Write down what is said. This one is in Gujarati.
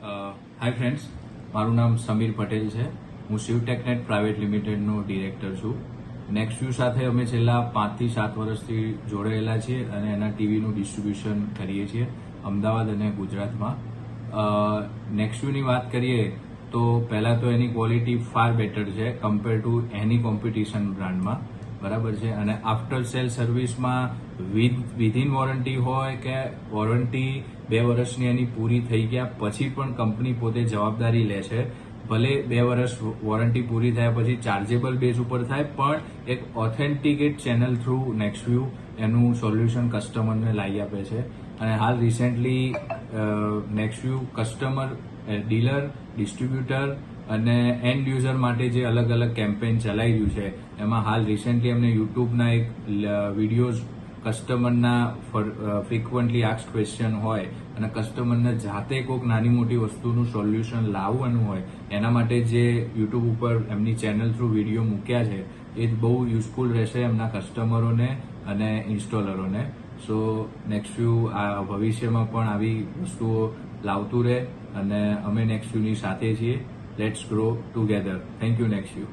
હાય ફ્રેન્ડ્સ, મારું નામ સમીર પટેલ છે. હું શિવટેકનેટ પ્રાઇવેટ લિમિટેડનો ડિરેક્ટર છું. નેક્સ્ટવ્યુ સાથે અમે છેલ્લા 5 થી 7 વર્ષથી જોડાયેલા છીએ અને એના ટીવીનું ડિસ્ટ્રીબ્યુશન કરીએ છીએ અમદાવાદ અને ગુજરાતમાં. નેક્સ્ટવ્યુની વાત કરીએ તો પહેલાં તો એની ક્વોલિટી ફાર બેટર છે કમ્પેર ટુ એની કોમ્પિટિશન બ્રાન્ડમાં, બરાબર છે. અને આફ્ટર સેલ સર્વિસમાં વિધિન વોરંટી હોય કે વોરંટી 2 વર્ષની એની પૂરી થઈ ગયા પછી પણ કંપની પોતે જવાબદારી લે છે. ભલે 2 વર્ષ વોરંટી પૂરી થયા પછી ચાર્જેબલ બેઝ ઉપર થાય, પણ એક ઓથેન્ટિકેટ ચેનલ થ્રુ નેક્સ્ટવ્યુ એનું સોલ્યુશન કસ્ટમરને લાવી આપે છે. અને હાલ રિસેન્ટલી નેક્સ્ટવ્યુ કસ્ટમર, ડીલર, ડિસ્ટ્રીબ્યુટર અને એન્ડ યુઝર માટે જે અલગ અલગ કેમ્પેન ચલાવી રહ્યું છે, એમાં હાલ રિસેન્ટલી અમને યુટ્યુબના એક વિડીયોઝ કસ્ટમરના ફ્રિકવન્ટલી આસ્ક્ડ ક્વેશ્ચન હોય અને કસ્ટમરને જાતે કોઈક નાની મોટી વસ્તુનું સોલ્યુશન લાવવાનું હોય એના માટે જે યુટ્યુબ ઉપર એમની ચેનલ થ્રુ વિડીયો મૂક્યા છે એ બહુ યુઝફુલ રહેશે એમના કસ્ટમરોને અને ઇન્સ્ટોલરોને. સો નેક્સ્ટવ્યુ આ ભવિષ્યમાં પણ આવી વસ્તુઓ લાવતું રહે અને અમે નેક્સ્ટવ્યુની સાથે છીએ. Let's grow together. Thank you નેક્સ્ટવ્યુ.